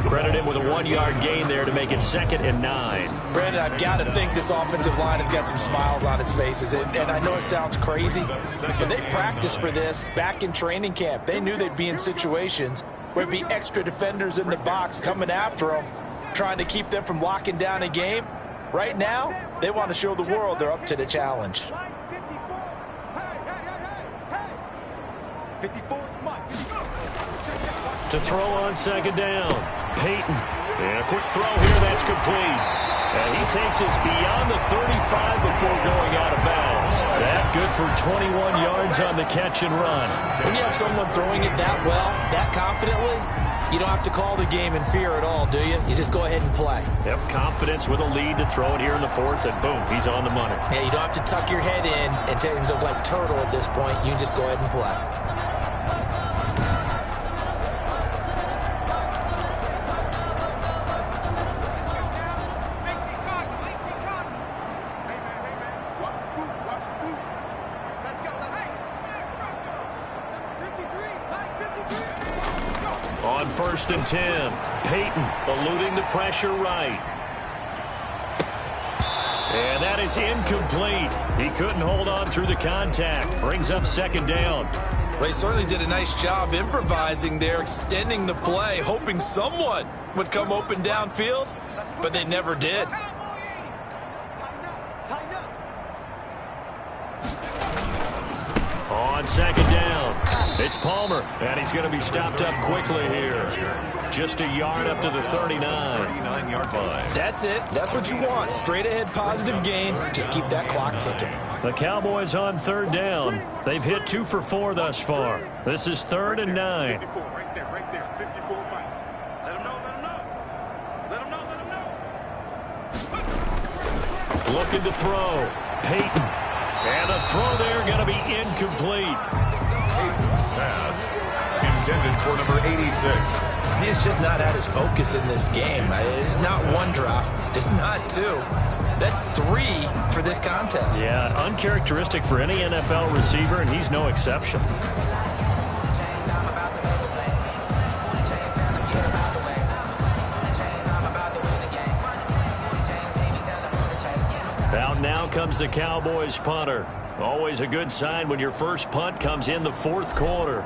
Credit him with a 1-yard gain there to make it 2nd and 9. Brandon, I've got to think this offensive line has got some smiles on its faces. And I know it sounds crazy, but they practiced for this back in training camp. They knew they'd be in situations where there'd be extra defenders in the box coming after them, trying to keep them from locking down a game. Right now, they want to show the world they're up to the challenge. 54 is Mike. To throw on second down, Peyton. And a quick throw here, that's complete. And he takes us beyond the 35 before going out of bounds. That good for 21 yards on the catch and run. When you have someone throwing it that well, that confidently, you don't have to call the game in fear at all, do you? You just go ahead and play. Yep, confidence with a lead to throw it here in the 4th, and boom, he's on the money. Yeah, you don't have to tuck your head in and take him to like turtle at this point. You just go ahead and play. On first and 10, Peyton eluding the pressure right. And that is incomplete. He couldn't hold on through the contact. Brings up second down. Well, he certainly did a nice job improvising there, extending the play, hoping someone would come open downfield, but they never did. second down. It's Palmer, and he's going to be stopped up quickly here. Just a yard up to the 39. 39-yard line. That's it. That's what you want. Straight ahead, positive gain. Just keep that clock ticking. The Cowboys on third down. They've hit 2 for 4 thus far. This is 3rd and 9. 54, right there, 54, Mike. Let him know, let him know. Let him know, let him know. Looking to throw. Peyton. And the throw there going to be incomplete. Pass intended for number 86. He's just not at his focus in this game. It's not one drop. It's not 2. That's 3 for this contest. Yeah, uncharacteristic for any NFL receiver, and he's no exception. Out now comes the Cowboys punter. Always a good sign when your first punt comes in the 4th quarter.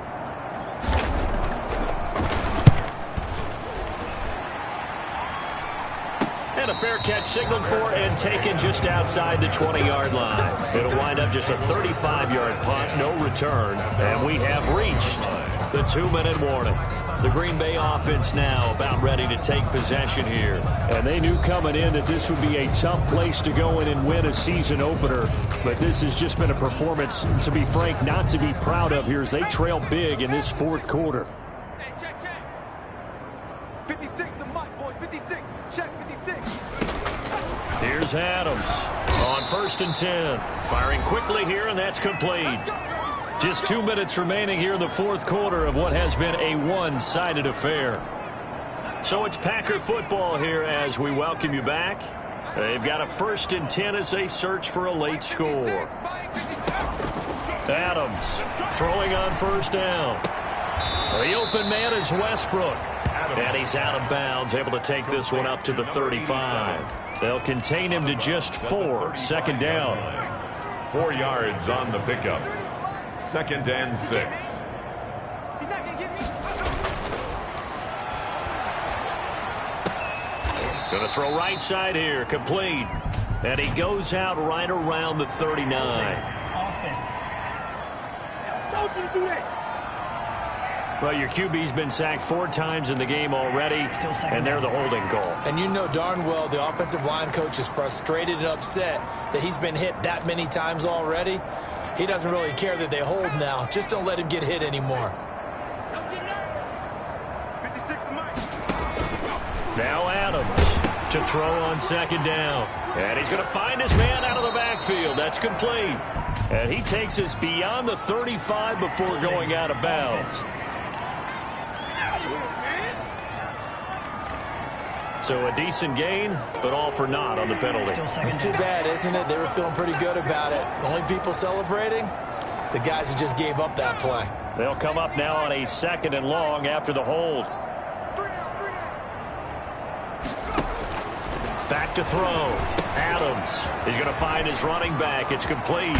And a fair catch signaled for and taken just outside the 20-yard line. It'll wind up just a 35-yard punt, no return. And we have reached the 2-minute warning. The Green Bay offense now about ready to take possession here. And they knew coming in that this would be a tough place to go in and win a season opener. But this has just been a performance, to be frank, not to be proud of here as they trail big in this 4th quarter. Hey, check. 56, the Mike boys, 56. Check 56. Here's Adams on 1st and 10. Firing quickly here, and that's complete. Just 2 minutes remaining here in the 4th quarter of what has been a one-sided affair. So it's Packer football here as we welcome you back. They've got a 1st and 10 as they search for a late score. Adams throwing on 1st down. The open man is Westbrook. And he's out of bounds, able to take this one up to the 35. They'll contain him to just 4. 2nd down. 4 yards on the pickup. 2nd and 6. He's not going to get me. Going to throw right side here, complete. And he goes out right around the 39. Offense. I told you to do that. Well, your QB's been sacked 4 times in the game already, and they're the holding call. And you know darn well the offensive line coach is frustrated and upset that he's been hit that many times already. He doesn't really care that they hold now. Just don't let him get hit anymore. Don't get nervous. 56 to Mike. Now Adams to throw on 2nd down. And he's going to find his man out of the backfield. That's complete. And he takes us beyond the 35 before going out of bounds. So a decent gain, but all for naught on the penalty. It's too bad, isn't it? They were feeling pretty good about it. The only people celebrating, the guys who just gave up that play. They'll come up now on a 2nd and long after the hold. Back to throw. Adams. He's going to find his running back. It's complete.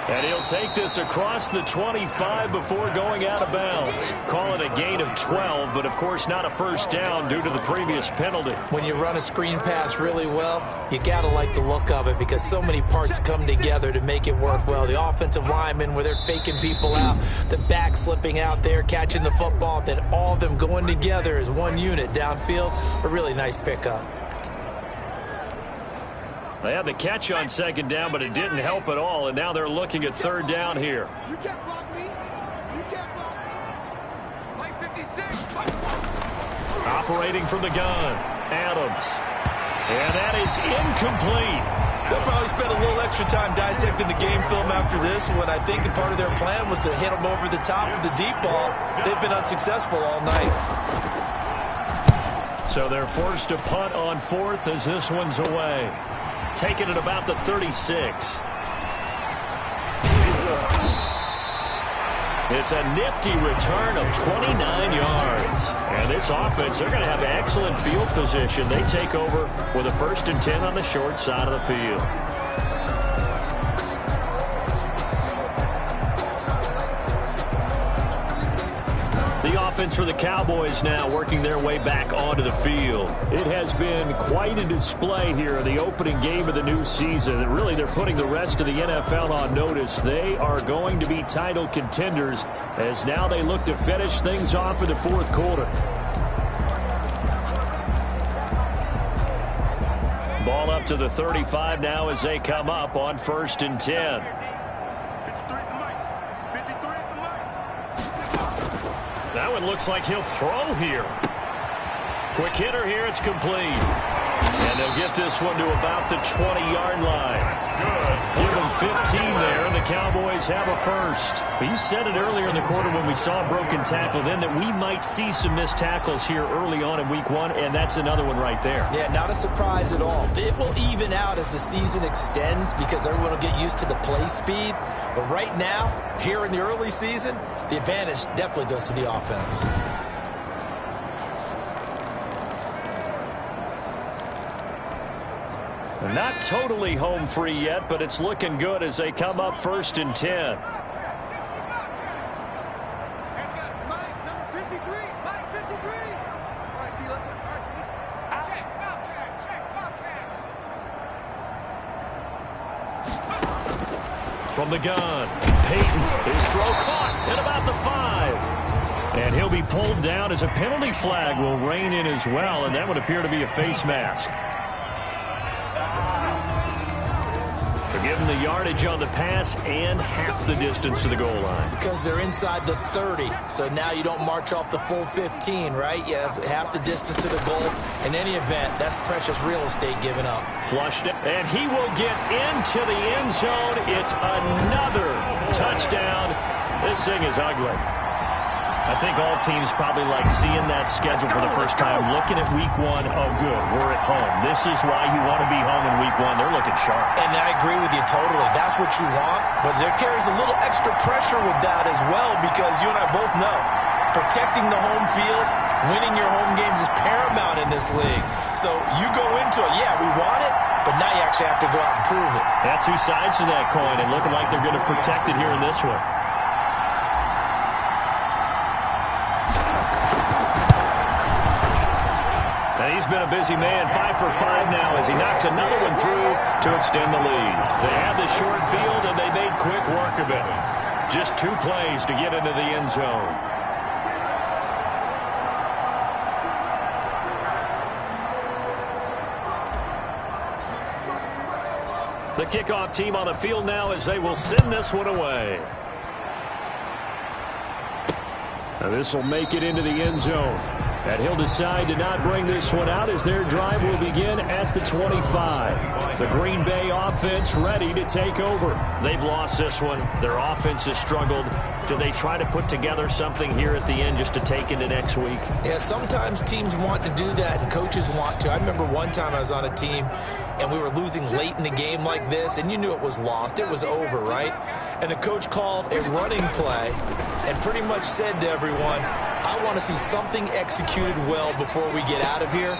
And he'll take this across the 25 before going out of bounds. Call it a gain of 12, but of course not a 1st down due to the previous penalty. When you run a screen pass really well, you got to like the look of it because so many parts come together to make it work well. The offensive linemen where they're faking people out, the back slipping out there, catching the football, then all of them going together as one unit downfield. A really nice pickup. They had the catch on 2nd down, but it didn't help at all, and now they're looking at 3rd down here. You can't block me. You can't block me. Mike 56. Operating from the gun, Adams. And that is incomplete. They'll probably spend a little extra time dissecting the game film after this one. I think the part of their plan was to hit them over the top of the deep ball. They've been unsuccessful all night. So they're forced to punt on 4th as this one's away. Taken at about the 36. It's a nifty return of 29 yards. And this offense, they're going to have excellent field position. They take over with a 1st and 10 on the short side of the field. The offense for the Cowboys now working their way back onto the field. It has been quite a display here in the opening game of the new season. And really, they're putting the rest of the NFL on notice. They are going to be title contenders as now they look to finish things off in the fourth quarter. Ball up to the 35 now as they come up on 1st and 10. That one looks like he'll throw here. Quick hitter here. It's complete. And they'll get this one to about the 20-yard line. Give them 15 there, and the Cowboys have a first. But you said it earlier in the quarter when we saw a broken tackle then that we might see some missed tackles here early on in week 1, and that's another one right there. Yeah, not a surprise at all. It will even out as the season extends because everyone will get used to the play speed. But right now, here in the early season, the advantage definitely goes to the offense. They're not totally home free yet, but it's looking good as they come up 1st and 10. From the gun, Peyton, his throw caught at about the 5. And he'll be pulled down as a penalty flag will rein in as well, and that would appear to be a face mask. Give them the yardage on the pass and half the distance to the goal line. Because they're inside the 30, so now you don't march off the full 15, right? You have half the distance to the goal. In any event, that's precious real estate given up. Flushed it, and he will get into the end zone. It's another touchdown. This thing is ugly. I think all teams probably like seeing that schedule for the first time, looking at week 1. Oh, good, we're at home. This is why you want to be home in week 1. They're looking sharp. And I agree with you totally. That's what you want, but there carries a little extra pressure with that as well because you and I both know protecting the home field, winning your home games is paramount in this league. So you go into it, yeah, we want it, but now you actually have to go out and prove it. Yeah, two sides to that coin, and looking like they're going to protect it here in this one. And he's been a busy man, 5 for 5 now as he knocks another one through to extend the lead. They have the short field, and they made quick work of it. Just 2 plays to get into the end zone. The kickoff team on the field now as they will send this one away. Now this will make it into the end zone. And he'll decide to not bring this one out as their drive will begin at the 25. The Green Bay offense ready to take over. They've lost this one. Their offense has struggled. Do they try to put together something here at the end just to take into next week? Yeah, sometimes teams want to do that and coaches want to. I remember one time I was on a team and we were losing late in the game like this, and you knew it was lost. It was over, right? And the coach called a running play and pretty much said to everyone, I want to see something executed well before we get out of here.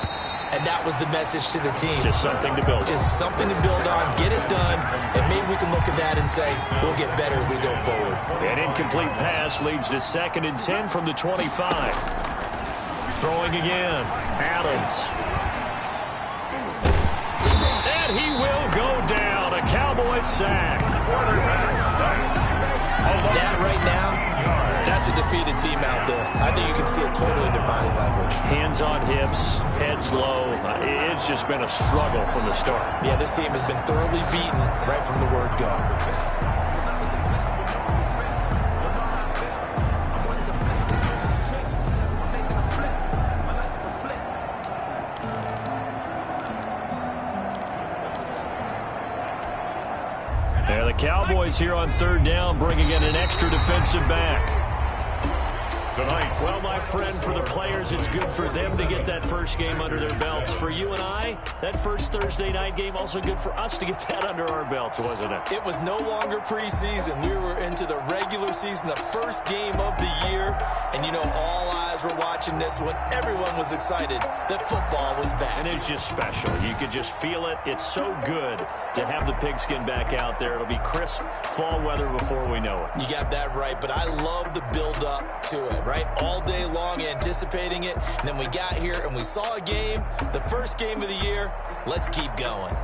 And that was the message to the team. Just something to build on. Just something to build on, get it done, and maybe we can look at that and say, we'll get better as we go forward. An incomplete pass leads to 2nd and 10 from the 25. Throwing again. Adams. And he will go down. A Cowboys sack. That right now, that's a defeated team out there. I think you can see it totally in their body language. Hands on hips, heads low. It's just been a struggle from the start. Yeah, this team has been thoroughly beaten right from the word go. Yeah, the Cowboys here on 3rd down, bringing in an extra defensive back. Tonight, well, my friend, for the players, it's good for them to get that first game under their belts. For you and I, that first Thursday night game, also good for us to get that under our belts, wasn't it? It was no longer preseason. We were into the regular season, the first game of the year, and you know all eyes stars were watching this one. Everyone was excited that football was back. And it's just special. You could just feel it. It's so good to have the pigskin back out there. It'll be crisp fall weather before we know it. You got that right, but I love the build-up to it, right? All day long anticipating it, and then we got here and we saw a game, the first game of the year. Let's keep going.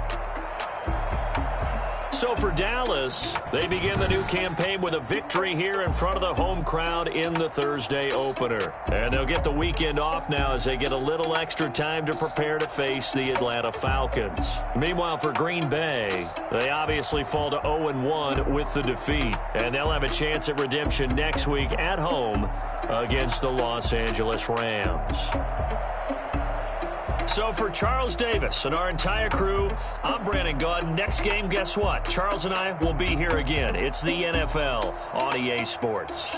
So for Dallas, they begin the new campaign with a victory here in front of the home crowd in the Thursday opener. And they'll get the weekend off now as they get a little extra time to prepare to face the Atlanta Falcons. Meanwhile, for Green Bay, they obviously fall to 0-1 with the defeat. And they'll have a chance at redemption next week at home against the Los Angeles Rams. So for Charles Davis and our entire crew, I'm Brandon Gaudin. Next game, guess what? Charles and I will be here again. It's the NFL on EA Sports.